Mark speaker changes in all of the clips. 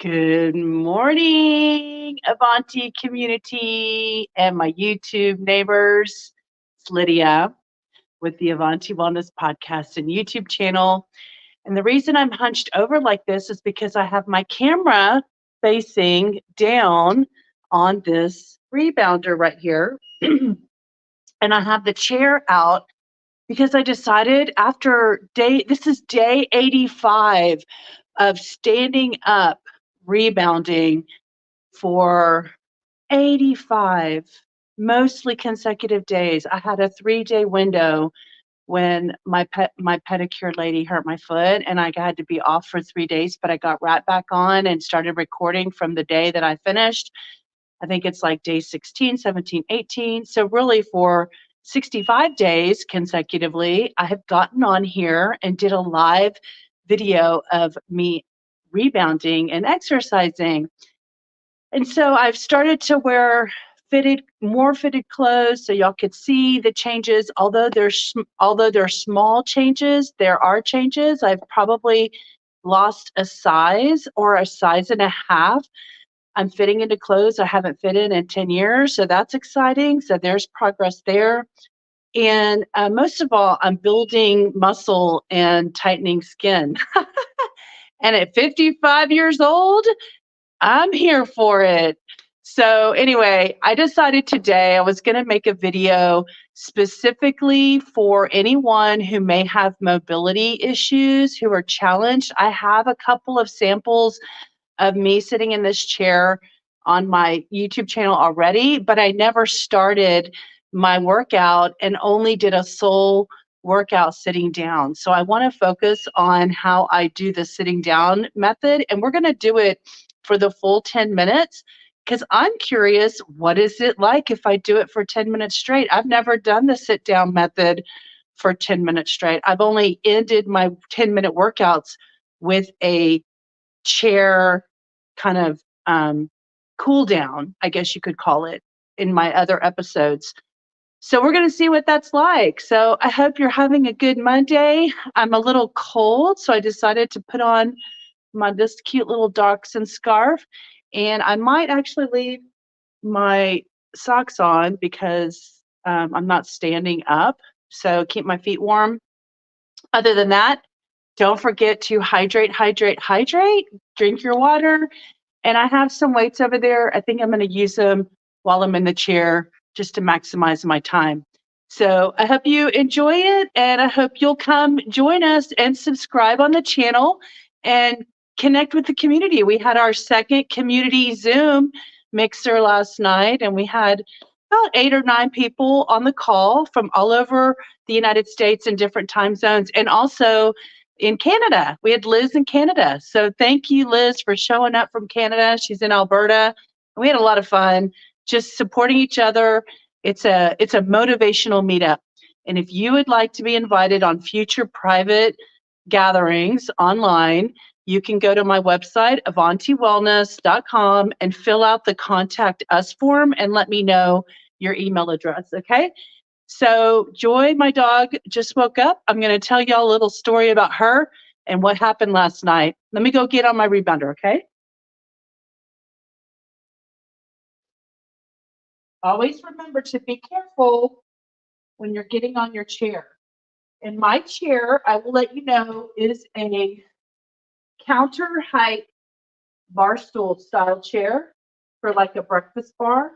Speaker 1: Good morning, Avanti community and my YouTube neighbors. It's Lydia with the Avanti Wellness Podcast and YouTube channel. And the reason I'm hunched over like this is because I have my camera facing down on this rebounder right here. And I have the chair out because I decided this is day 85 of standing up rebounding for 85 mostly consecutive days. I had a 3-day window when my pedicure lady hurt my foot and I had to be off for 3 days, but I got right back on and started recording from the day that I finished. I think it's like day 16, 17, 18. So really for 65 days consecutively, I have gotten on here and did a live video of me rebounding and exercising. And so I've started to wear more fitted clothes so y'all could see the changes. Although they're small changes, there are changes. I've probably lost a size or a size and a half. I'm fitting into clothes I haven't fitted in 10 years, so that's exciting. So there's progress there. And most of all, I'm building muscle and tightening skin. And at 55 years old, I'm here for it. So anyway, I decided today I was going to make a video specifically for anyone who may have mobility issues, who are challenged. I have a couple of samples of me sitting in this chair on my YouTube channel already, but I never started my workout and only did a sole workout sitting down. So I want to focus on how I do the sitting down method, and we're going to do it for the full 10 minutes because I'm curious, what is it like if I do it for 10 minutes straight? I've never done the sit down method for 10 minutes straight. I've only ended my 10-minute workouts with a chair kind of cool down, I guess you could call it, in my other episodes. So we're going to see what that's like. So I hope you're having a good Monday. I'm a little cold, so I decided to put on this cute little dachshund scarf. And I might actually leave my socks on because I'm not standing up. So keep my feet warm. Other than that, don't forget to hydrate, hydrate, hydrate. Drink your water. And I have some weights over there. I think I'm going to use them while I'm in the chair just to maximize my time. So I hope you enjoy it, and I hope you'll come join us and subscribe on the channel and connect with the community. We had our second community Zoom mixer last night, and we had about 8 or 9 people on the call from all over the United States in different time zones, and also in Canada. We had Liz in Canada. So thank you, Liz, for showing up from Canada. She's in Alberta. We had a lot of fun just supporting each other. It's a motivational meetup. And if you would like to be invited on future private gatherings online, you can go to my website, avantiwellness.com, and fill out the contact us form and let me know your email address, okay? So Joy, my dog, just woke up. I'm going to tell y'all a little story about her and what happened last night. Let me go get on my rebounder, okay? Always remember to be careful when you're getting on your chair. And my chair, I will let you know, is a counter height bar stool style chair for like a breakfast bar.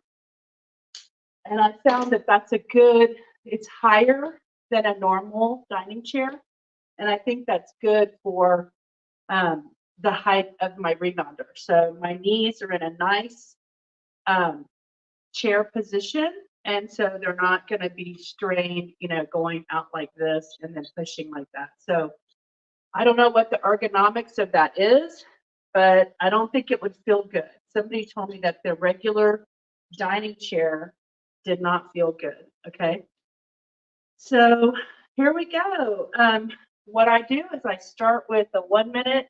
Speaker 1: And I found that that's it's higher than a normal dining chair. And I think that's good for the height of my rebounder. So my knees are in a nice chair position. And so they're not going to be strained, going out like this and then pushing like that. So I don't know what the ergonomics of that is, but I don't think it would feel good. Somebody told me that the regular dining chair did not feel good. Okay. So here we go. What I do is I start with a 1-minute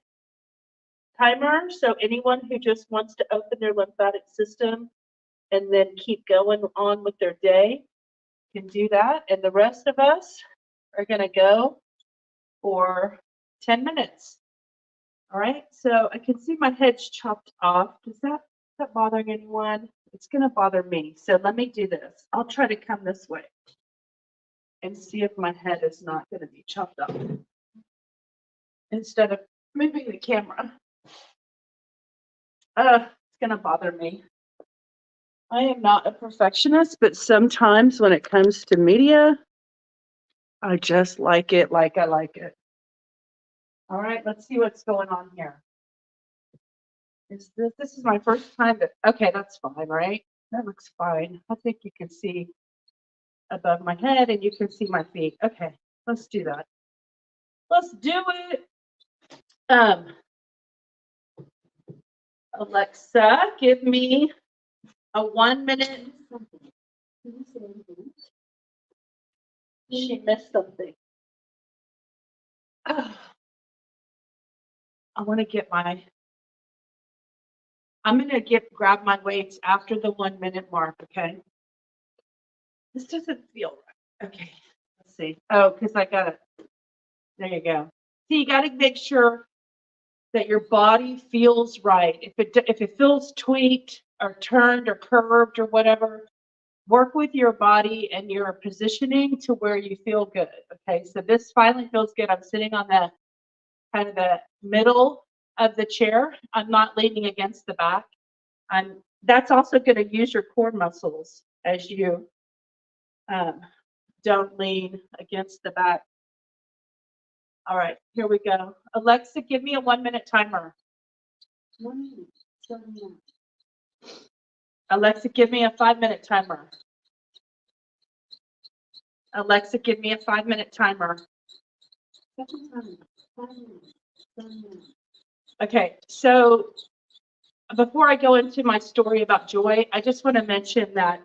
Speaker 1: timer. So anyone who just wants to open their lymphatic system and then keep going on with their day can do that. And the rest of us are going to go for 10 minutes. All right, so I can see my head's chopped off. Is that bothering anyone? It's going to bother me. So let me do this. I'll try to come this way and see if my head is not going to be chopped off instead of moving the camera. It's going to bother me. I am not a perfectionist, but sometimes when it comes to media, I just like it like I like it. All right, let's see what's going on here. This is my first time okay, that's fine, right? That looks fine. I think you can see above my head and you can see my feet. Okay, let's do that. Let's do it. Alexa, give me a 1 minute. She missed something. I want to get I'm going to grab my weights after the 1 minute mark, okay? This doesn't feel right. Okay, let's see. Oh, because I got it. There you go. See, you got to make sure that your body feels right. If it feels tweaked or turned or curved or whatever, work with your body and your positioning to where you feel good. Okay, so this finally feels good. I'm sitting on the kind of the middle of the chair. I'm not leaning against the back. That's also going to use your core muscles as you don't lean against the back. All right, here we go. Alexa, give me a 1 minute timer. 1 minute. Alexa, give me a 5 minute timer. Alexa, give me a 5 minute timer. Okay, so before I go into my story about joy, I just want to mention that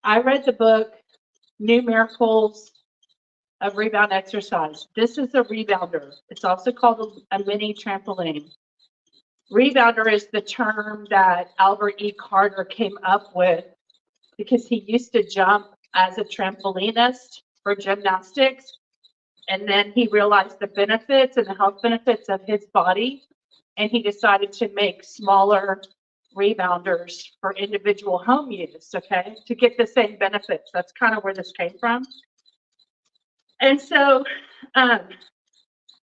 Speaker 1: I read the book New Miracles of Rebound Exercise. This is a rebounder. It's also called a mini trampoline. Rebounder is the term that Albert E. Carter came up with because he used to jump as a trampolinist for gymnastics. And then he realized the benefits and the health benefits of his body. And he decided to make smaller rebounders for individual home use, okay, to get the same benefits. That's kind of where this came from. And so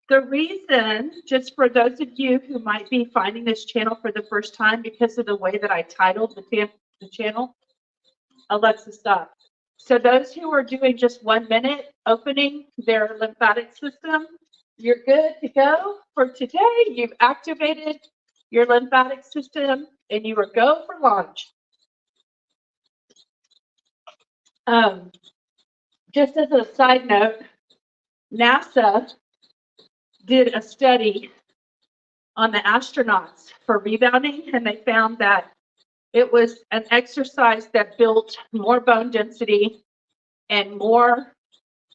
Speaker 1: the reason, just for those of you who might be finding this channel for the first time because of the way that I titled the channel, Alexa, stop. So those who are doing just 1 minute opening their lymphatic system, you're good to go for today. You've activated your lymphatic system and you are go for launch. Just as a side note, NASA did a study on the astronauts for rebounding, and they found that it was an exercise that built more bone density and more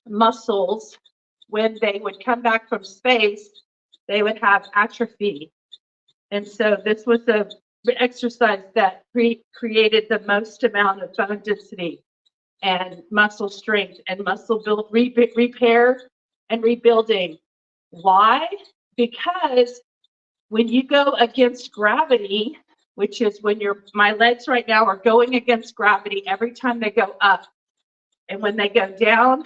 Speaker 1: muscles. When they would come back from space, they would have atrophy. And so this was the exercise that created the most amount of bone density and muscle strength and muscle build, repair and rebuilding. Why? Because when you go against gravity, which is when my legs right now are going against gravity every time they go up. And when they go down,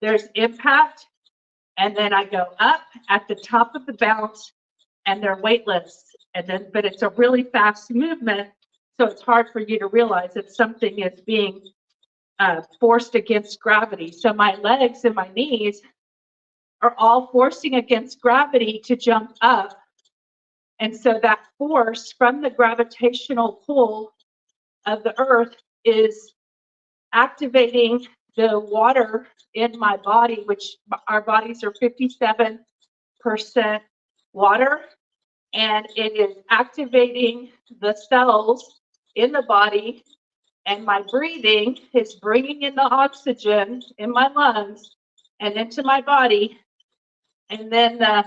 Speaker 1: there's impact. And then I go up at the top of the bounce and they're weightless. But it's a really fast movement. So it's hard for you to realize that something is being forced against gravity. So my legs and my knees are all forcing against gravity to jump up. And so that force from the gravitational pull of the earth is activating the water in my body, which our bodies are 57% water, and it is activating the cells in the body, and my breathing is bringing in the oxygen in my lungs and into my body, and then the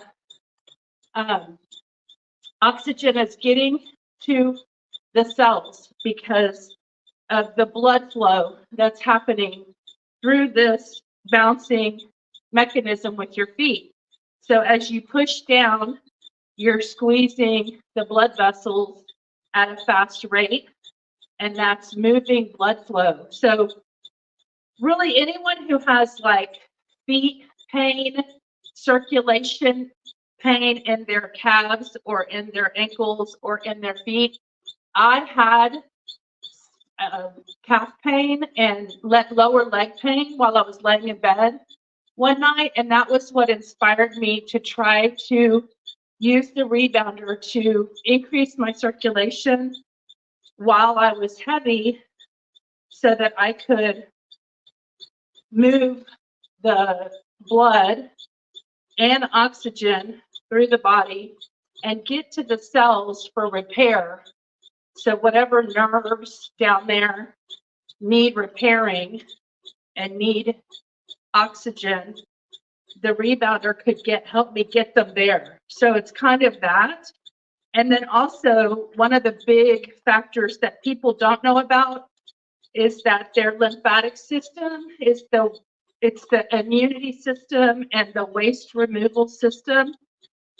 Speaker 1: oxygen is getting to the cells because of the blood flow that's happening through this bouncing mechanism with your feet. So as you push down you're squeezing the blood vessels at a fast rate, and that's moving blood flow. So really anyone who has like feet pain, circulation pain in their calves or in their ankles or in their feet. I had calf pain and lower leg pain while I was laying in bed one night, and that was what inspired me to try to use the rebounder to increase my circulation while I was heavy so that I could move the blood and oxygen through the body and get to the cells for repair. So whatever nerves down there need repairing and need oxygen, the rebounder could help me get them there. So it's kind of that. And then also one of the big factors that people don't know about is that their lymphatic system is it's the immunity system and the waste removal system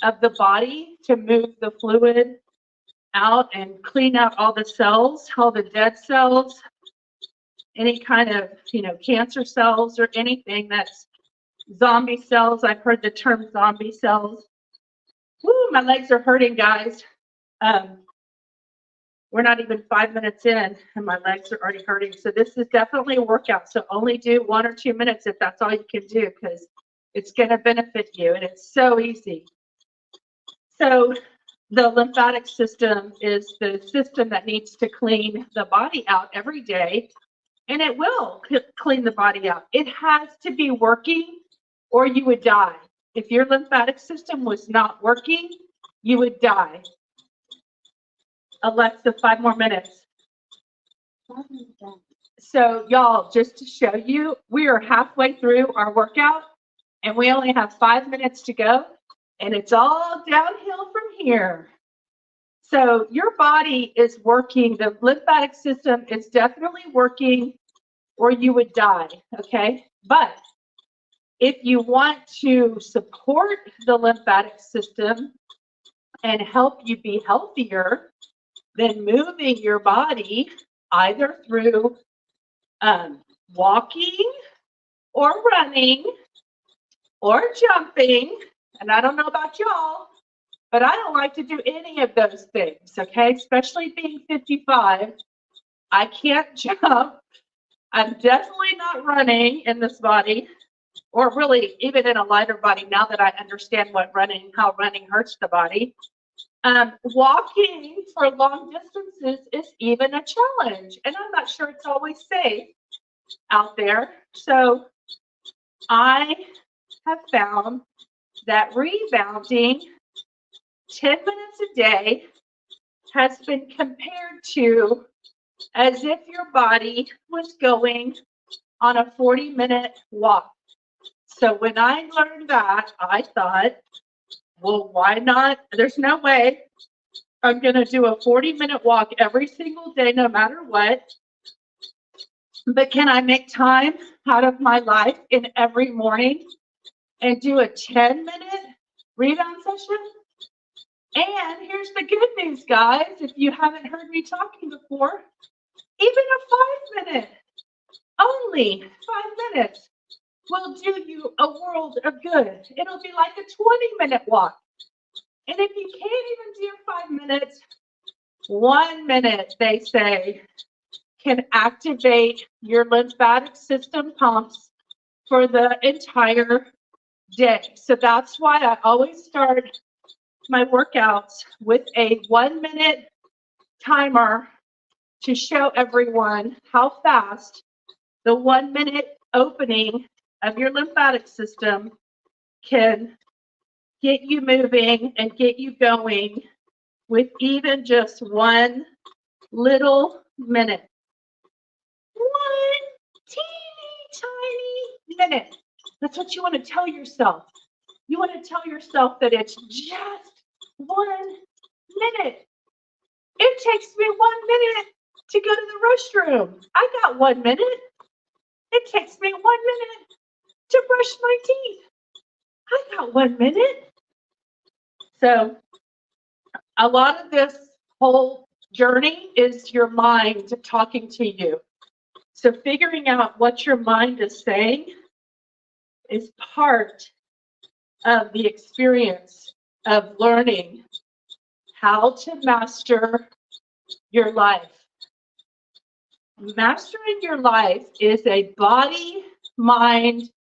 Speaker 1: of the body to move the fluid out and clean out all the cells, all the dead cells, any kind of, cancer cells or anything that's zombie cells. I've heard the term zombie cells. Woo, my legs are hurting, guys. We're not even 5 minutes in and my legs are already hurting. So this is definitely a workout. So only do 1 or 2 minutes if that's all you can do, because it's going to benefit you and it's so easy. So the lymphatic system is the system that needs to clean the body out every day, and it will clean the body out. It has to be working or you would die. If your lymphatic system was not working, you would die. Alexa, 5 more minutes. So y'all, just to show you, we are halfway through our workout and we only have 5 minutes to go, and it's all downhill from here. So your body is working, the lymphatic system is definitely working or you would die, okay? But if you want to support the lymphatic system and help you be healthier, then moving your body either through walking or running or jumping, and I don't know about y'all, but I don't like to do any of those things, okay? Especially being 55, I can't jump. I'm definitely not running in this body, or really even in a lighter body now that I understand how running hurts the body. Walking for long distances is even a challenge, and I'm not sure it's always safe out there. So I have found that rebounding 10 minutes a day has been compared to as if your body was going on a 40-minute walk. So when I learned that, I thought, well, why not? There's no way I'm going to do a 40-minute walk every single day, no matter what. But can I make time out of my life in every morning and do a 10-minute rebound session? And here's the good news, guys. If you haven't heard me talking before, even a 5-minute, only 5 minutes, will do you a world of good. It'll be like a 20-minute walk. And if you can't even do 5 minutes, 1 minute, they say, can activate your lymphatic system pumps for the entire day. So that's why I always start my workouts with a 1-minute timer to show everyone how fast the 1-minute opening of your lymphatic system can get you moving and get you going with even just 1 little minute. 1 teeny tiny minute. That's what you want to tell yourself. You want to tell yourself that it's just 1 minute. It takes me 1 minute to go to the restroom. I got 1 minute. It takes me 1 minute to brush my teeth. I got 1 minute. So A lot of this whole journey is your mind talking to you. So figuring out what your mind is saying is part of the experience of learning how to master your life. Mastering your life is a body, mind,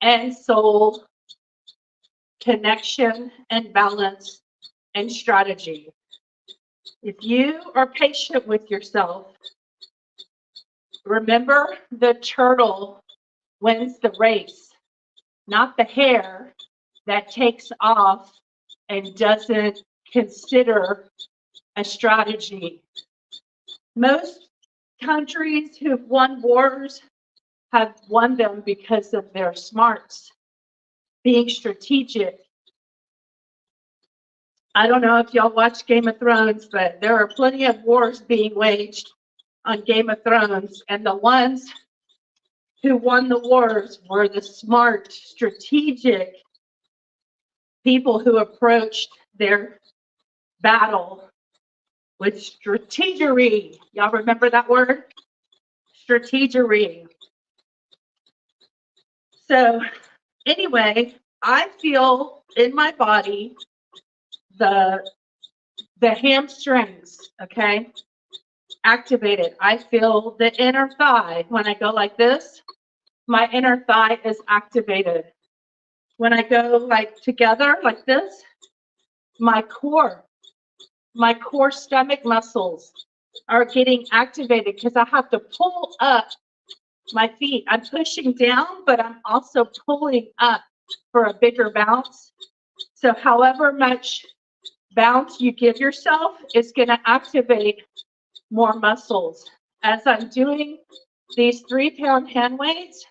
Speaker 1: and soul connection and balance and strategy. If you are patient with yourself, remember the turtle wins the race, not the hare that takes off and doesn't consider a strategy. Most countries who've won wars have won them because of their smarts, being strategic. I don't know if y'all watch Game of Thrones, but there are plenty of wars being waged on Game of Thrones, and the ones who won the wars were the smart, strategic people who approached their battle with strategery. Y'all remember that word? Strategery. So anyway, I feel in my body the hamstrings, okay, activated. I feel the inner thigh. When I go like this, my inner thigh is activated. When I go like together like this, my core stomach muscles are getting activated because I have to pull up my feet. I'm pushing down, but I'm also pulling up for a bigger bounce. So however much bounce you give yourself is going to activate more muscles. As I'm doing these 3-pound hand weights,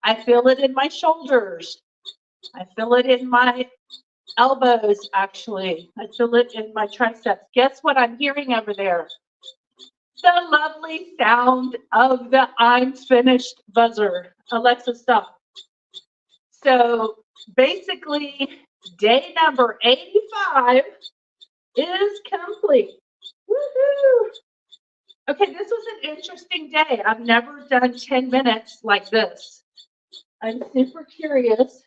Speaker 1: I feel it in my shoulders. I feel it in my elbows, actually. I feel it in my triceps. Guess what I'm hearing over there? The lovely sound of the I'm finished buzzer. Alexa, stop. So basically, day number 85 is complete. Woohoo! Okay, this was an interesting day. I've never done 10 minutes like this. I'm super curious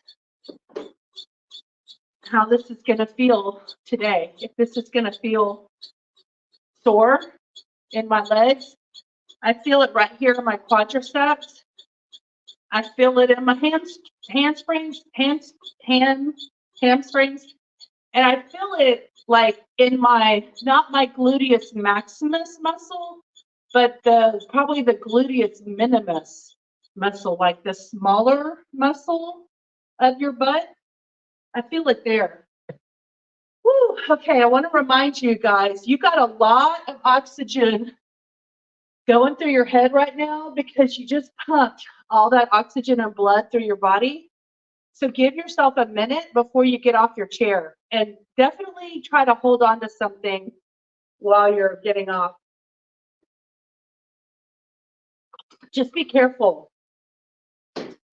Speaker 1: how this is going to feel today. If this is going to feel sore in my legs. I feel it right here in my quadriceps. I feel it in my hamstrings, and I feel it like in my, not my gluteus maximus muscle, but probably the gluteus minimus muscle, like the smaller muscle of your butt. I feel it there. Woo, okay, I want to remind you guys, you got a lot of oxygen going through your head right now because you just pumped all that oxygen and blood through your body. So give yourself a minute before you get off your chair, and definitely try to hold on to something while you're getting off. Just be careful.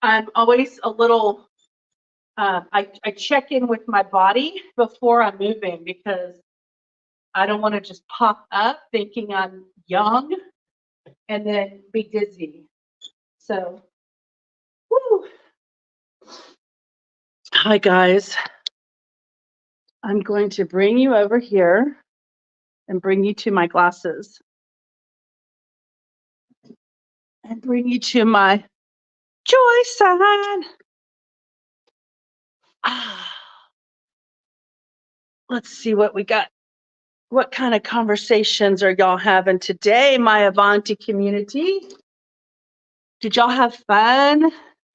Speaker 1: I'm always a little, I check in with my body before I'm moving because I don't want to just pop up thinking I'm young and then be dizzy. So, woo. Hi, guys. I'm going to bring you over here and bring you to my glasses and bring you to my joy sign. Let's see what we got. What kind of conversations are y'all having today, my Avanti community? Did y'all have fun?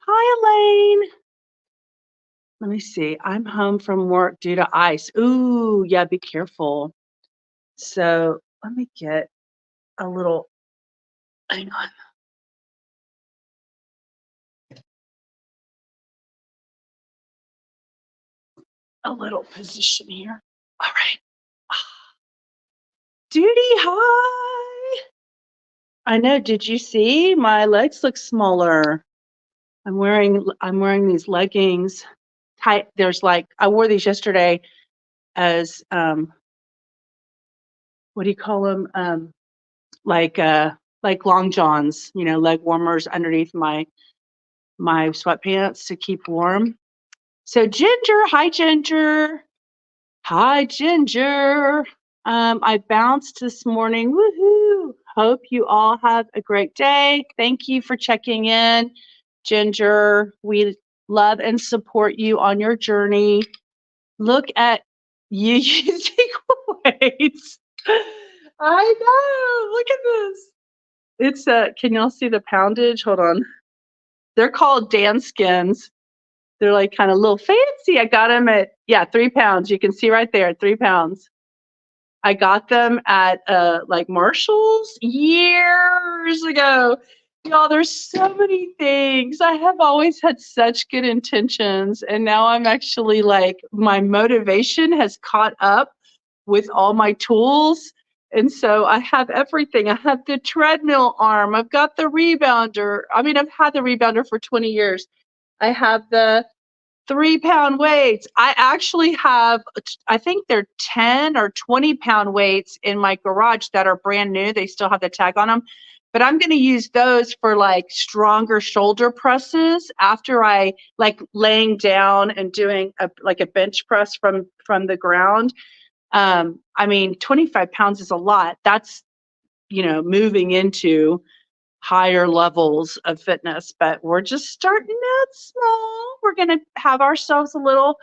Speaker 1: Hi, Elaine. Let me see. I'm home from work due to ice. Ooh, yeah, be careful. So let me get a little, hang on. A little position here. All right. Duty, hi. I know. Did you see? My legs look smaller. I'm wearing these leggings. Tight. There's like, I wore these yesterday as what do you call them? Like long johns, leg warmers underneath my sweatpants to keep warm. So Ginger, hi Ginger. Hi Ginger. I bounced this morning. Woohoo. Hope you all have a great day. Thank you for checking in, Ginger. We love and support you on your journey. Look at you using weights. I know. Look at this. It's can y'all see the poundage? Hold on. They're called Dan skins. They're like kind of a little fancy. I got them at 3 pounds. You can see right there, 3 pounds. I got them at like Marshall's years ago. Y'all, there's so many things. I have always had such good intentions, and now I'm actually like my motivation has caught up with all my tools. And so I have everything. I have the treadmill arm. I've got the rebounder. I mean, I've had the rebounder for 20 years. I have the 3-pound weights. I actually have, I think they're 10 or 20-pound weights in my garage that are brand new. They still have the tag on them. But I'm going to use those for like stronger shoulder presses after I like laying down and doing a bench press from the ground. I mean, 25 pounds is a lot. That's, moving into higher levels of fitness, but we're just starting out small. We're going to have ourselves a little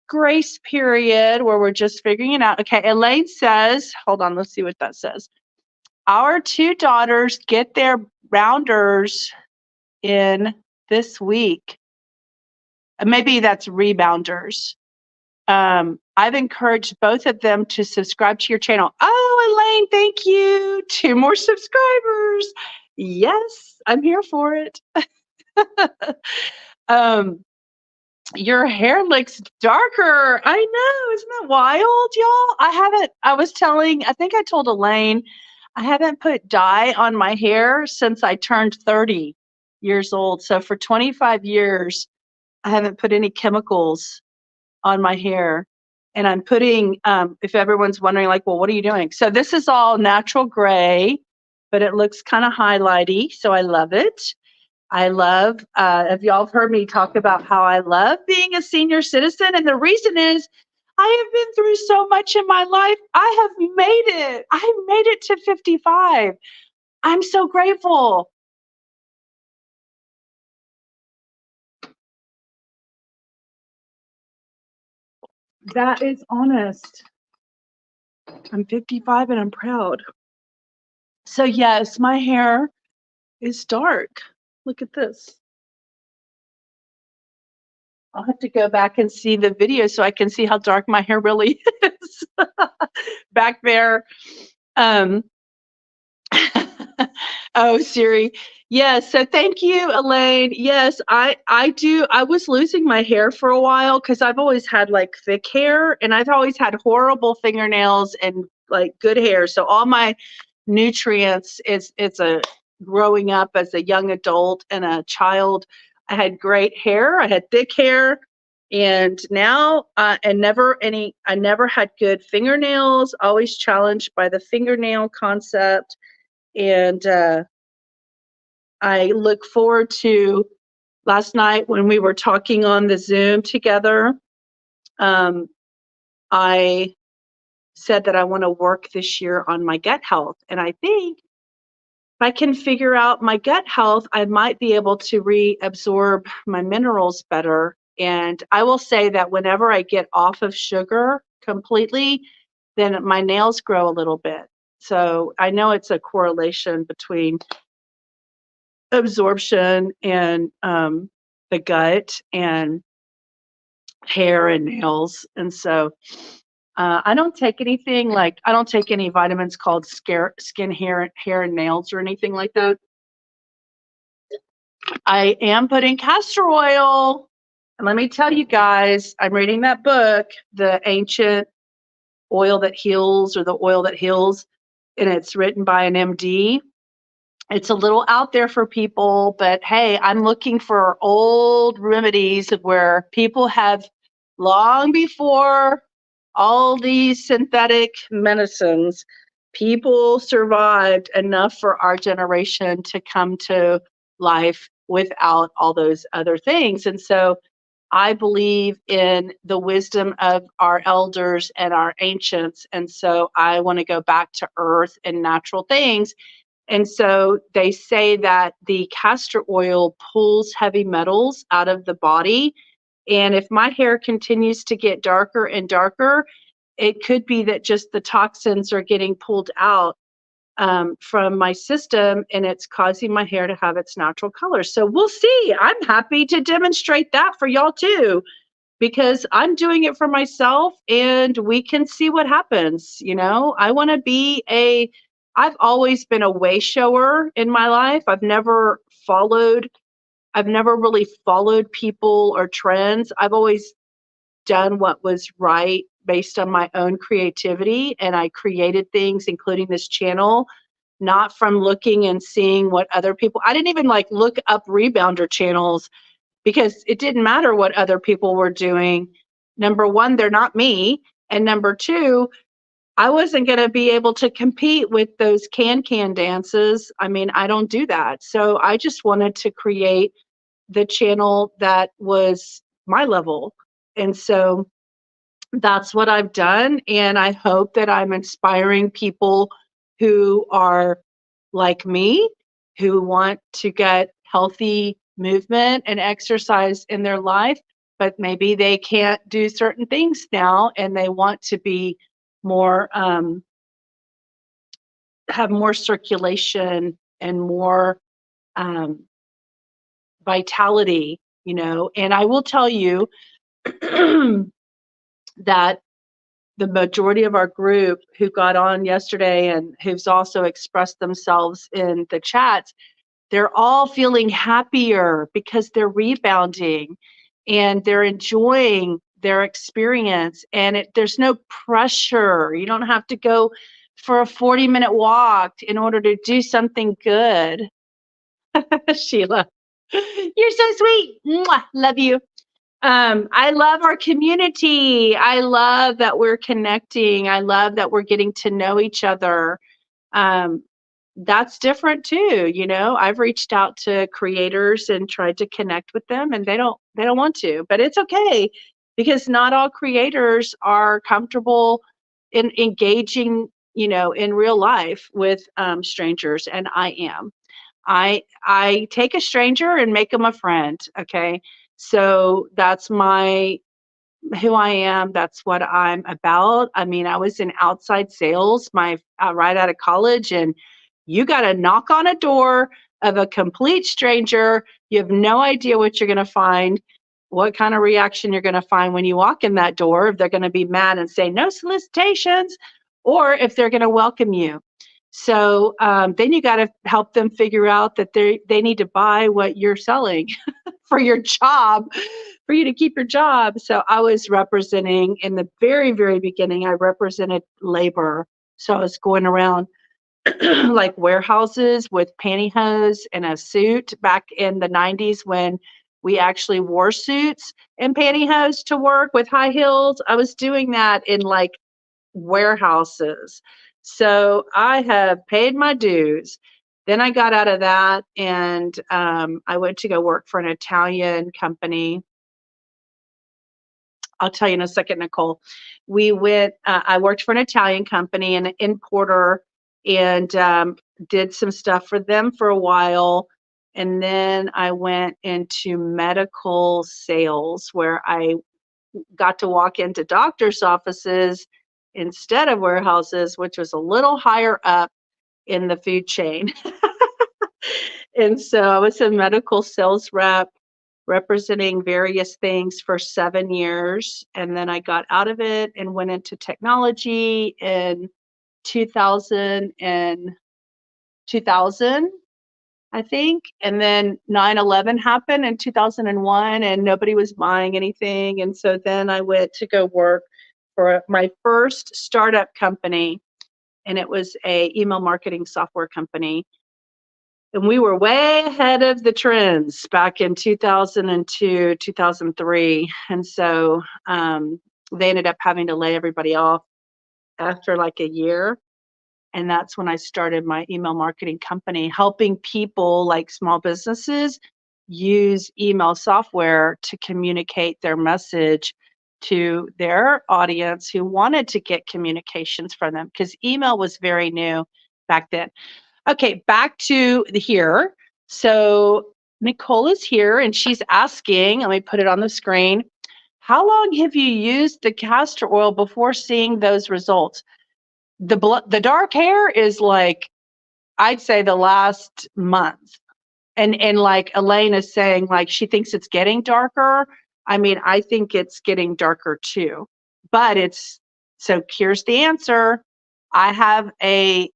Speaker 1: grace period where we're just figuring it out. Okay, Elaine says, hold on, let's see what that says. Our 2 daughters get their rounders in this week. Maybe that's rebounders. I've encouraged both of them to subscribe to your channel. Oh, Elaine, thank you. 2 more subscribers. Yes, I'm here for it. Your hair looks darker. I know. Isn't that wild, y'all? I think I told Elaine, I haven't put dye on my hair since I turned 30 years old. So for 25 years, I haven't put any chemicals on my hair. And I'm putting, if everyone's wondering, like, well, what are you doing? So this is all natural gray, but it looks kind of highlighty. So I love it. I love, if y'all have heard me talk about how I love being a senior citizen. And the reason is I have been through so much in my life. I have made it. I made it to 55. I'm so grateful. That is honest. I'm 55 and I'm proud. So yes, my hair is dark. Look at this. I'll have to go back and see the video so I can see how dark my hair really is back there. Oh, Siri. Yes. So thank you, Elaine. Yes, I do. I was losing my hair for a while because I've always had like thick hair and I've always had horrible fingernails and like good hair. So all my nutrients it's a growing up as a young adult and a child. I had great hair. I had thick hair. And now, I never had good fingernails, always challenged by the fingernail concept. And I look forward to last night when we were talking on the Zoom together. I said that I want to work this year on my gut health. And I think if I can figure out my gut health, I might be able to reabsorb my minerals better. And I will say that whenever I get off of sugar completely, then my nails grow a little bit. So I know it's a correlation between absorption and the gut and hair and nails. And so I don't take anything like I don't take any vitamins called skin, hair, and nails or anything like that. I am putting castor oil. And let me tell you guys, I'm reading that book, The Ancient Oil That Heals or The Oil That Heals, and it's written by an MD. It's a little out there for people, but hey, I'm looking for old remedies where people have long before all these synthetic medicines, people survived enough for our generation to come to life without all those other things. And so I believe in the wisdom of our elders and our ancients. And so I want to go back to earth and natural things. And so they say that the castor oil pulls heavy metals out of the body. And if my hair continues to get darker and darker, it could be that just the toxins are getting pulled out from my system, and it's causing my hair to have its natural color. So we'll see. I'm happy to demonstrate that for y'all too, because I'm doing it for myself and we can see what happens. I want to be I've always been a way shower in my life. I've never really followed people or trends. I've always done what was right based on my own creativity. And I created things, including this channel, not from looking and seeing what other people, I didn't even look up rebounder channels because it didn't matter what other people were doing. Number one, they're not me. And number two, I wasn't going to be able to compete with those can dances. I mean, I don't do that. So I just wanted to create the channel that was my level. And so that's what I've done. And I hope that I'm inspiring people who are like me, who want to get healthy movement and exercise in their life, but maybe they can't do certain things now and they want to be more, have more circulation and more vitality, And I will tell you that the majority of our group who got on yesterday and who's also expressed themselves in the chats, they're all feeling happier because they're rebounding and they're enjoying their experience. And there's no pressure. You don't have to go for a 40-minute walk in order to do something good. Sheila, you're so sweet. Mwah, love you. I love our community. I love that we're connecting. I love that we're getting to know each other. That's different too. I've reached out to creators and tried to connect with them and they don't want to, but it's okay because not all creators are comfortable in engaging, in real life with strangers. And I am. I take a stranger and make them a friend. Okay. So that's who I am. That's what I'm about. I mean, I was in outside sales right out of college, and you got to knock on a door of a complete stranger. You have no idea what you're going to find, what kind of reaction you're going to find when you walk in that door. If they're going to be mad and say no solicitations, or if they're going to welcome you. So then you got to help them figure out that they need to buy what you're selling for your job, for you to keep your job. So I was representing in the very, very beginning, I represented labor. So I was going around like warehouses with pantyhose and a suit back in the 90s when we actually wore suits and pantyhose to work with high heels. I was doing that in warehouses. So I have paid my dues. Then I got out of that and I went to go work for an Italian company. I'll tell you in a second, Nicole. I worked for an Italian company, an importer, and did some stuff for them for a while. And then I went into medical sales where I got to walk into doctor's offices instead of warehouses, which was a little higher up in the food chain. And so I was a medical sales rep representing various things for 7 years. And then I got out of it and went into technology in 2000, I think. And then 9/11 happened in 2001 and nobody was buying anything. And so then I went to go work for my first startup company. And it was a email marketing software company. And we were way ahead of the trends back in 2002, 2003. And so they ended up having to lay everybody off after like a year. And that's when I started my email marketing company, helping people like small businesses use email software to communicate their message to their audience who wanted to get communications from them, because email was very new back then. Okay, back to here. So Nicole is here and she's asking, let me put it on the screen. How long have you used the castor oil before seeing those results? The dark hair is like, I'd say the last month. And like Elaine is saying, like she thinks it's getting darker. I mean, I think it's getting darker too. But so here's the answer. I have a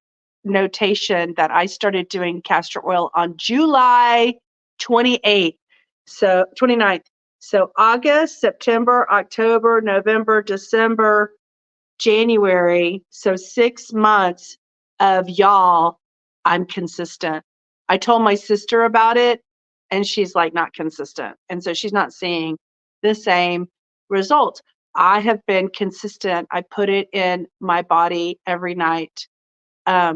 Speaker 1: notation that I started doing castor oil on July 28th. So 29th. So August, September, October, November, December, January. So 6 months of y'all, I'm consistent. I told my sister about it and she's like not consistent. And so she's not seeing the same results. I have been consistent. I put it in my body every night. I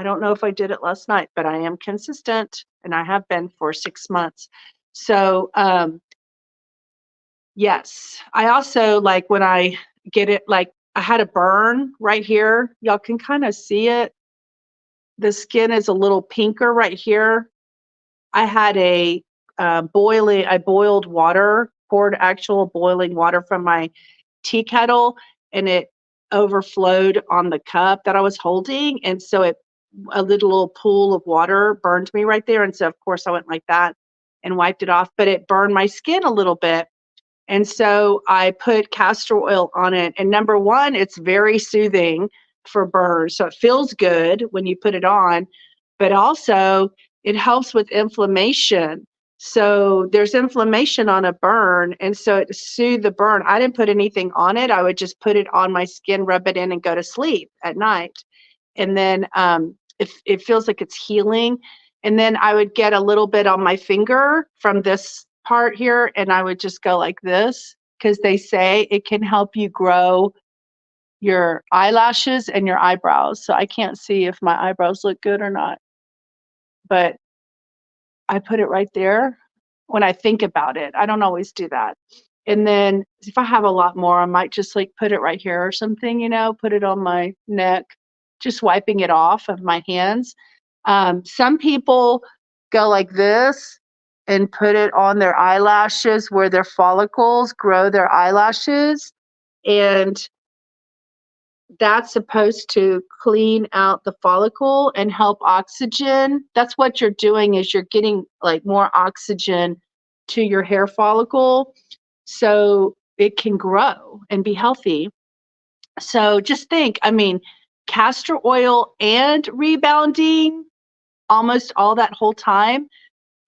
Speaker 1: don't know if I did it last night, but I am consistent and I have been for 6 months. So, yes, I also like when I get it, like I had a burn right here. Y'all can kind of see it. The skin is a little pinker right here. I had I boiled water, poured actual boiling water from my tea kettle, and it overflowed on the cup that I was holding. And so a little pool of water burned me right there. And so, of course, I went like that and wiped it off, but it burned my skin a little bit. And so I put castor oil on it. And number one, it's very soothing for burns. So it feels good when you put it on, but also it helps with inflammation. So there's inflammation on a burn. And so it soothed the burn. I didn't put anything on it. I would just put it on my skin, rub it in, and go to sleep at night. And then it feels like it's healing. And then I would get a little bit on my finger from this part here, and I would just go like this, because they say it can help you grow your eyelashes and your eyebrows. So I can't see if my eyebrows look good or not, but I put it right there when I think about it. I don't always do that. And then if I have a lot more, I might just like put it right here or something, put it on my neck, just wiping it off of my hands. Some people go like this and put it on their eyelashes where their follicles grow their eyelashes. And that's supposed to clean out the follicle and help oxygen. That's what you're doing, is you're getting like more oxygen to your hair follicle so it can grow and be healthy. So just think, I mean, castor oil and rebounding almost all that whole time,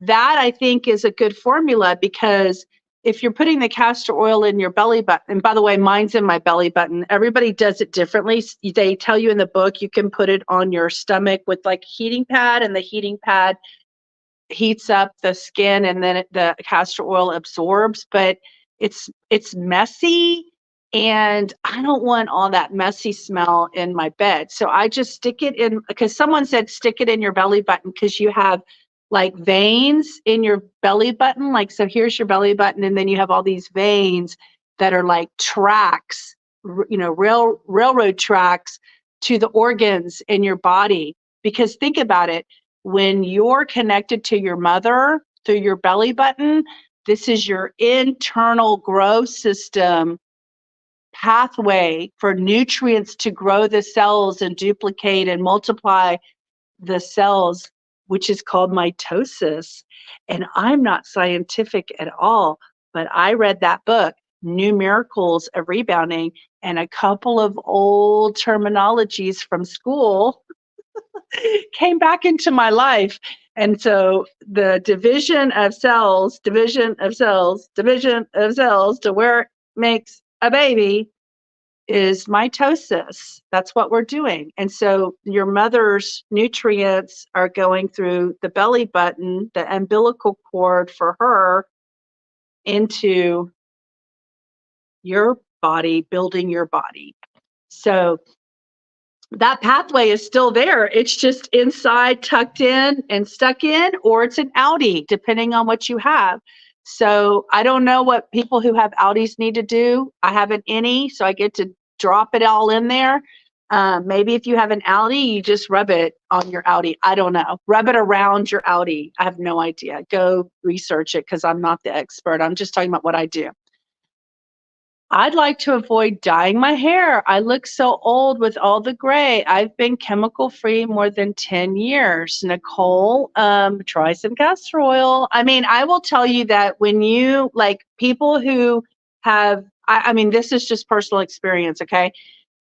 Speaker 1: that I think is a good formula, because if you're putting the castor oil in your belly button, and by the way, mine's in my belly button. Everybody does it differently. They tell you in the book you can put it on your stomach with like a heating pad, and the heating pad heats up the skin, and then the castor oil absorbs. But it's messy, and I don't want all that messy smell in my bed. So I just stick it in, because someone said stick it in your belly button because you have like veins in your belly button. Like, so here's your belly button, and then you have all these veins that are like tracks, railroad tracks to the organs in your body. Because think about it, when you're connected to your mother through your belly button, this is your internal growth system pathway for nutrients to grow the cells and duplicate and multiply the cells, which is called mitosis. And I'm not scientific at all, but I read that book, New Miracles of Rebounding, and a couple of old terminologies from school came back into my life. And so the division of cells to where it makes a baby is mitosis. That's what we're doing. And so your mother's nutrients are going through the belly button, the umbilical cord for her, into your body, building your body. So that pathway is still there. It's just inside, tucked in and stuck in, or it's an outie, depending on what you have. So I don't know what people who have outies need to do. I haven't any, so I get to drop it all in there. Maybe if you have an outie, you just rub it on your outie. I don't know. Rub it around your outie. I have no idea. Go research it because I'm not the expert. I'm just talking about what I do. I'd like to avoid dyeing my hair. I look so old with all the gray. I've been chemical free more than 10 years. Nicole, try some castor oil. I mean, I will tell you that when you like people who have, I mean, this is just personal experience, okay?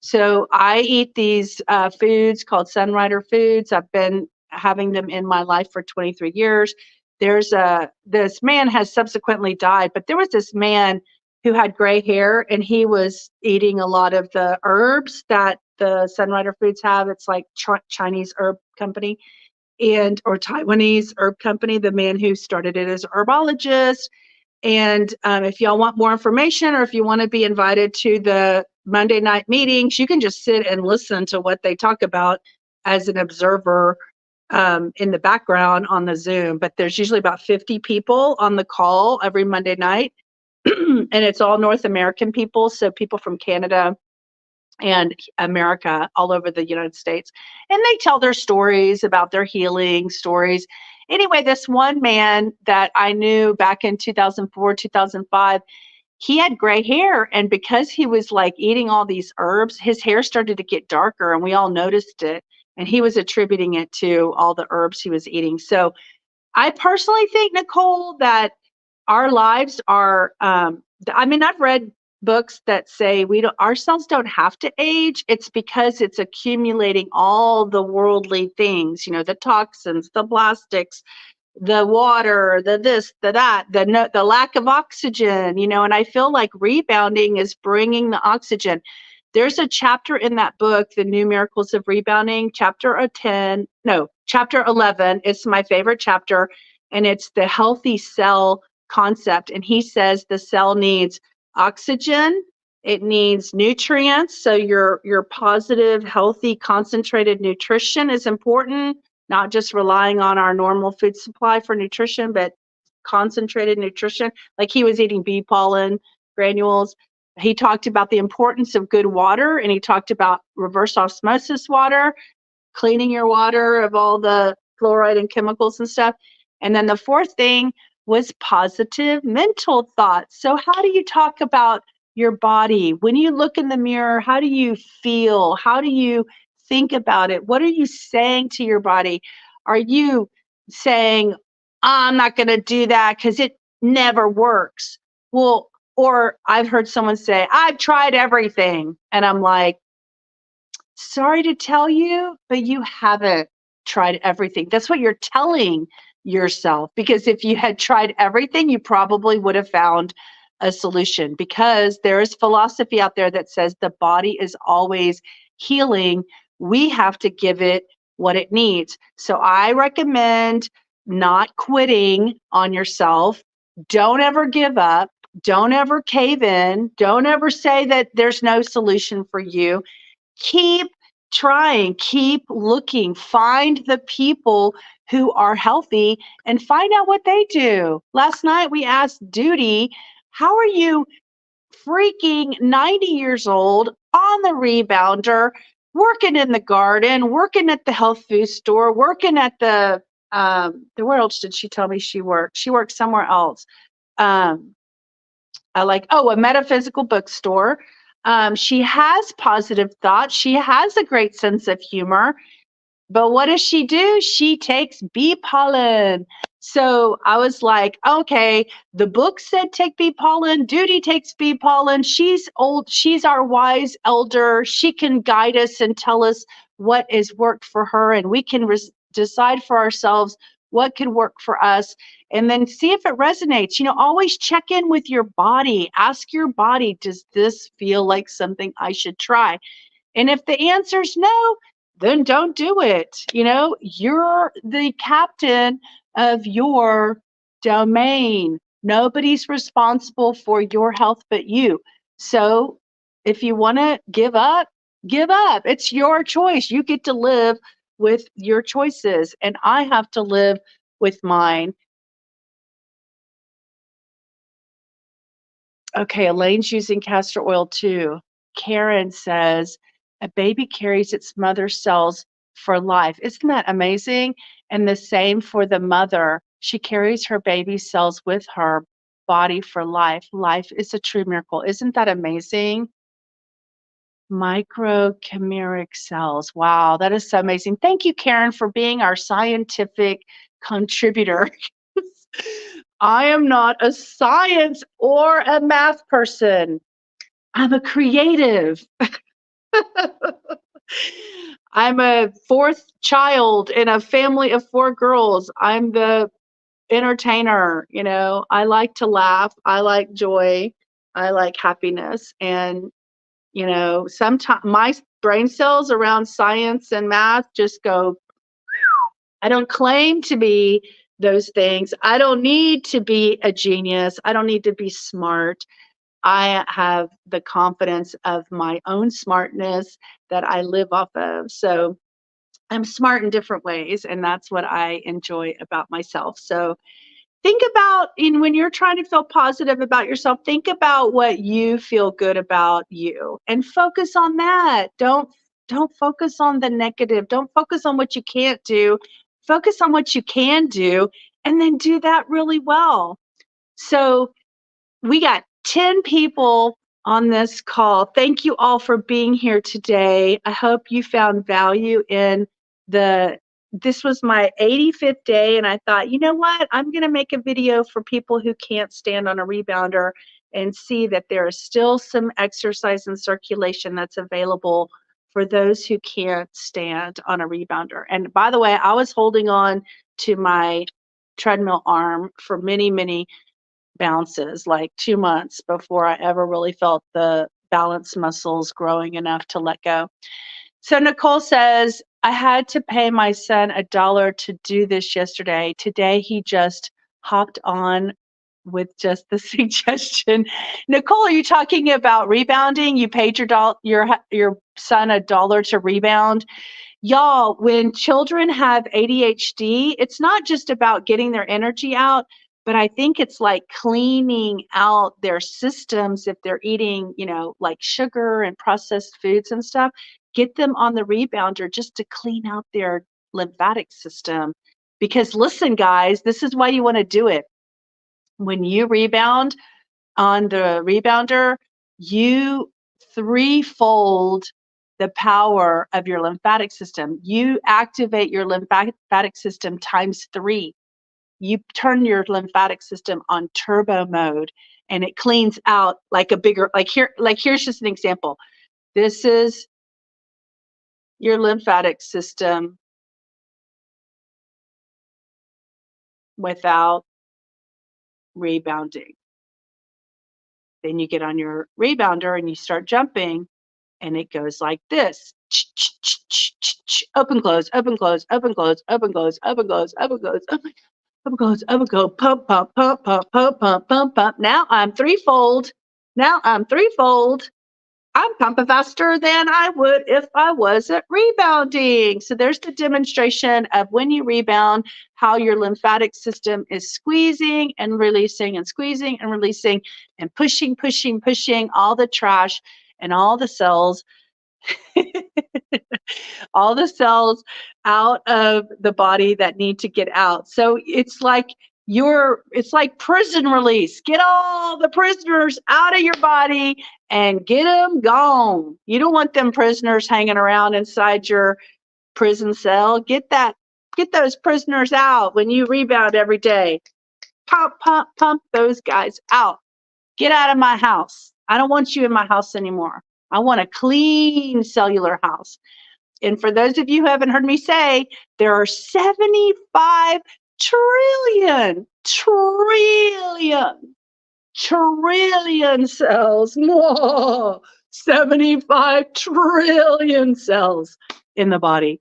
Speaker 1: So I eat these foods called Sunrider foods. I've been having them in my life for 23 years. This man has subsequently died, but there was this man who had gray hair, and he was eating a lot of the herbs that the Sunrider Foods have. It's like Chinese herb company or Taiwanese herb company. The man who started it is a herbologist. And if y'all want more information, or if you want to be invited to the Monday night meetings, you can just sit and listen to what they talk about as an observer in the background on the Zoom. But there's usually about 50 people on the call every Monday night. And it's all North American people, so people from Canada and America, all over the United States. And they tell their stories about their healing stories. Anyway, this one man that I knew back in 2004, 2005, he had gray hair. And because he was like eating all these herbs, his hair started to get darker, and we all noticed it. And he was attributing it to all the herbs he was eating. So I personally think, Nicole, that our lives are I mean, I've read books that say our cells don't have to age. It's because it's accumulating all the worldly things, the toxins, the plastics, the water, the this, the that, the lack of oxygen, and I feel like rebounding is bringing the oxygen. There's a chapter in that book, The New Miracles of Rebounding, chapter 11. It's my favorite chapter, and it's the healthy cell concept. And he says the cell needs oxygen, it needs nutrients. So your positive, healthy, concentrated nutrition is important, not just relying on our normal food supply for nutrition, but concentrated nutrition. Like he was eating bee pollen granules. He talked about the importance of good water, and he talked about reverse osmosis water, cleaning your water of all the fluoride and chemicals and stuff. And then the fourth thing was positive mental thoughts. So how do you talk about your body? When you look in the mirror, how do you feel? How do you think about it? What are you saying to your body? Are you saying, I'm not going to do that because it never works? Well, or I've heard someone say, I've tried everything. And I'm like, sorry to tell you, but you haven't tried everything. That's what you're telling yourself. Because if you had tried everything, you probably would have found a solution, because there is philosophy out there that says the body is always healing. We have to give it what it needs. So I recommend not quitting on yourself. Don't ever give up. Don't ever cave in. Don't ever say that there's no solution for you. Keep trying, keep looking, find the people who are healthy and find out what they do. Last night we asked Duty, how are you freaking 90 years old on the rebounder, working in the garden, working at the health food store, working at where else did she tell me she worked? She worked somewhere else. A metaphysical bookstore. She has positive thoughts. She has a great sense of humor. But what does she do? She takes bee pollen. So I was like, okay, the book said take bee pollen. Duty takes bee pollen. She's old. She's our wise elder. She can guide us and tell us what has worked for her. And we can decide for ourselves what could work for us, and then see if it resonates. Always check in with your body. Ask your body, does this feel like something I should try? And if the answer's no, then don't do it. You're the captain of your domain. Nobody's responsible for your health but you. So if you want to give up, give up. It's your choice. You get to live with your choices, and I have to live with mine. Okay, Elaine's using castor oil too. Karen says a baby carries its mother's cells for life. Isn't that amazing? And the same for the mother. She carries her baby cells with her body for life. Life is a true miracle. Isn't that amazing? Microchimeric cells. Wow, that is so amazing. Thank you, Karen, for being our scientific contributor. I am not a science or a math person. I'm a creative. I'm a fourth child in a family of four girls. I'm the entertainer. I like to laugh. I like joy. I like happiness. And sometimes my brain cells around science and math just go. I don't claim to be those things. I don't need to be a genius. I don't need to be smart. I have the confidence of my own smartness that I live off of. So I'm smart in different ways, and that's what I enjoy about myself. So think about, when you're trying to feel positive about yourself, think about what you feel good about you and focus on that. Don't focus on the negative. Don't focus on what you can't do. Focus on what you can do, and then do that really well. So we got 10 people on this call. Thank you all for being here today. I hope you found value in this was my 85th day, and I thought, you know what? I'm going to make a video for people who can't stand on a rebounder and see that there is still some exercise and circulation that's available for those who can't stand on a rebounder. And by the way, I was holding on to my treadmill arm for many, many bounces, like 2 months before I ever really felt the balance muscles growing enough to let go. So Nicole says, I had to pay my son $1 to do this yesterday. Today he just hopped on with just the suggestion. Nicole, are you talking about rebounding? You paid your son $1 to rebound? Y'all, when children have ADHD, it's not just about getting their energy out, but I think it's like cleaning out their systems if they're eating, like sugar and processed foods and stuff. Get them on the rebounder just to clean out their lymphatic system. Because listen, guys, this is why you want to do it. When you rebound on the rebounder, you threefold the power of your lymphatic system. You activate your lymphatic system times 3. You turn your lymphatic system on turbo mode, and it cleans out like a bigger, here's just an example. This is your lymphatic system without rebounding. Then you get on your rebounder and you start jumping, and it goes like this. Open, close, open, close, open, close, open, close, open, close, open, close, open, close, open, close, pump, pump, pump, pump, pump, pump, pump, pump. Now I'm threefold. I'm pumping faster than I would if I wasn't rebounding. So there's the demonstration of when you rebound, how your lymphatic system is squeezing and releasing and squeezing and releasing and pushing, pushing, pushing all the trash and all the cells all the cells out of the body that need to get out. So it's like prison release. Get all the prisoners out of your body and get them gone. You don't want them prisoners hanging around inside your prison cell. Get those prisoners out when you rebound every day. Pump, pump, pump those guys out. Get out of my house. I don't want you in my house anymore. I want a clean cellular house. And for those of you who haven't heard me say, there are 75 trillion cells. Whoa, 75 trillion cells in the body.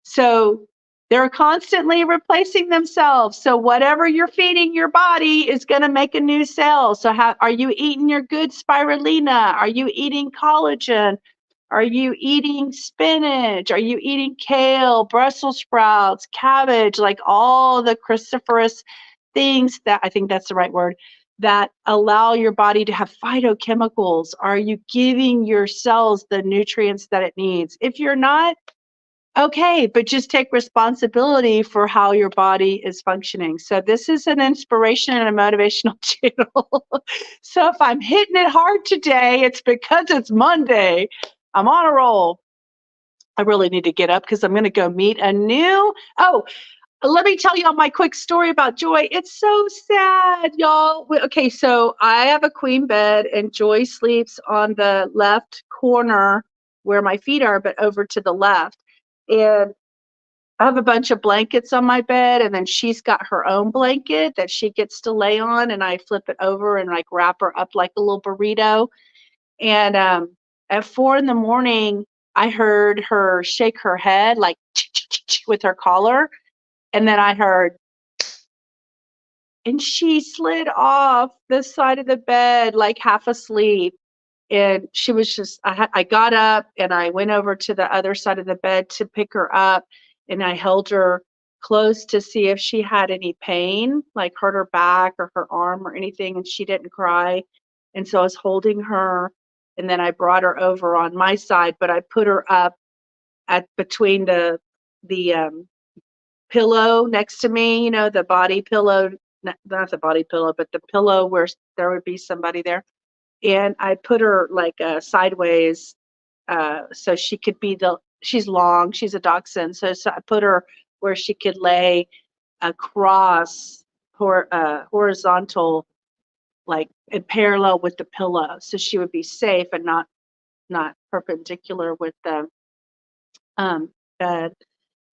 Speaker 1: So They're constantly replacing themselves. So whatever you're feeding your body is going to make a new cell. So are you eating your good spirulina? Are you eating collagen? Are you eating spinach? Are you eating kale, Brussels sprouts, cabbage, like all the cruciferous things that, I think that's the right word, that allow your body to have phytochemicals? Are you giving your cells the nutrients that it needs? If you're not, okay, but just take responsibility for how your body is functioning. So this is an inspiration and a motivational channel. So if I'm hitting it hard today, it's because it's Monday. I'm on a roll. I really need to get up because I'm going to go meet a new. Oh, let me tell y'all my quick story about Joy. It's so sad, y'all. Okay, so I have a queen bed, and Joy sleeps on the left corner where my feet are, but over to the left. And I have a bunch of blankets on my bed, and then she's got her own blanket that she gets to lay on, and I flip it over and like wrap her up like a little burrito. And at 4 in the morning, I heard her shake her head like with her collar, and then I heard, and she slid off the side of the bed like half asleep. And she was just, I got up and I went over to the other side of the bed to pick her up, and I held her close to see if she had any pain, like hurt her back or her arm or anything, and she didn't cry. And so I was holding her, and then I brought her over on my side, but I put her up at between the pillow next to me, you know, the body pillow, not the body pillow, but the pillow where there would be somebody there. And I put her like sideways, so she could be she's long, she's a dachshund, so I put her where she could lay across horizontal, like in parallel with the pillow, so she would be safe and not perpendicular with the bed.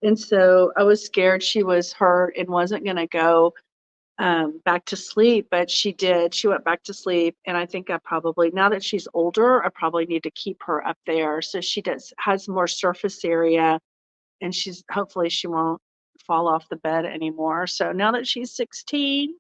Speaker 1: And so I was scared she was hurt and wasn't going to go back to sleep, but she did. She went back to sleep, and I think I probably, now that she's older, I probably need to keep her up there so she has more surface area, and hopefully she won't fall off the bed anymore. So now that she's 16,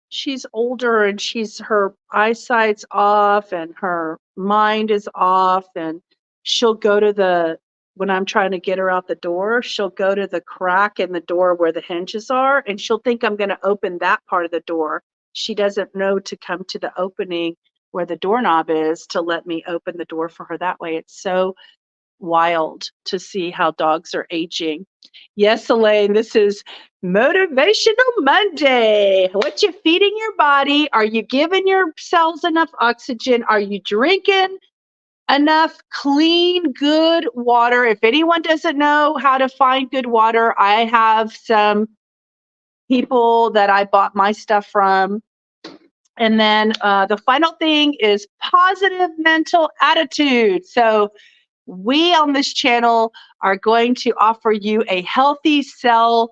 Speaker 1: she's older, and her eyesight's off and her mind is off, and she'll go to when I'm trying to get her out the door, she'll go to the crack in the door where the hinges are, and she'll think I'm going to open that part of the door. She doesn't know to come to the opening where the doorknob is to let me open the door for her that way. It's so wild to see how dogs are aging. Yes, Elaine, this is Motivational Monday. What you feeding your body? Are you giving your cells enough oxygen? Are you drinking enough clean, good water? If anyone doesn't know how to find good water, I have some people that I bought my stuff from. And then the final thing is positive mental attitude. So we on this channel are going to offer you a healthy cell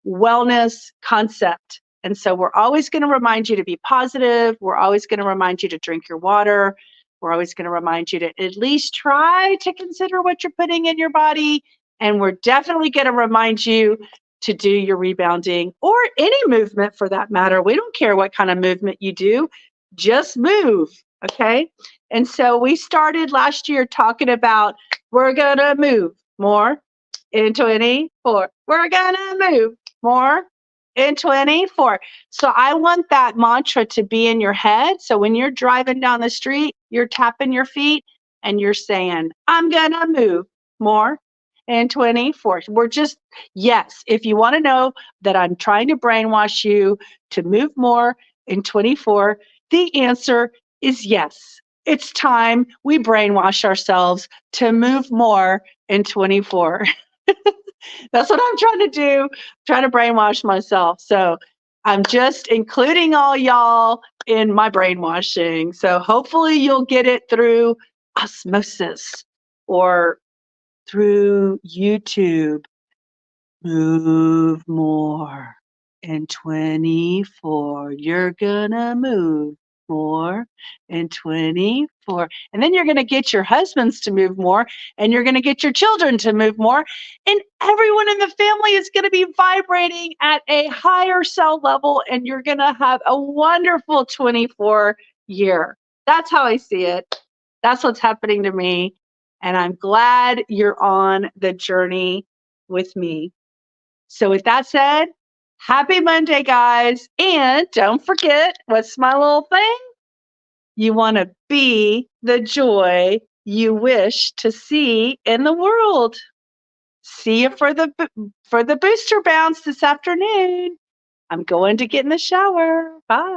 Speaker 1: wellness concept. And so we're always going to remind you to be positive. We're always going to remind you to drink your water. We're always going to remind you to at least try to consider what you're putting in your body. And we're definitely going to remind you to do your rebounding, or any movement for that matter. We don't care what kind of movement you do, just move. Okay. And so we started last year talking about we're going to move more in 24. We're going to move more in 24. So I want that mantra to be in your head. So when you're driving down the street, you're tapping your feet and you're saying, I'm going to move more in 24. Yes, if you want to know that I'm trying to brainwash you to move more in 24, the answer is yes. It's time we brainwash ourselves to move more in 24. That's what I'm trying to do, trying to brainwash myself. So I'm just including all y'all in my brainwashing. So hopefully you'll get it through osmosis or through YouTube. Move more in 24. You're gonna move more, and 24. And then you're going to get your husbands to move more, and you're going to get your children to move more. And everyone in the family is going to be vibrating at a higher cell level, and you're going to have a wonderful 24 year. That's how I see it. That's what's happening to me. And I'm glad you're on the journey with me. So, with that said, happy Monday, guys. And don't forget, what's my little thing? You want to be the joy you wish to see in the world. See you for the booster bounce this afternoon. I'm going to get in the shower. Bye.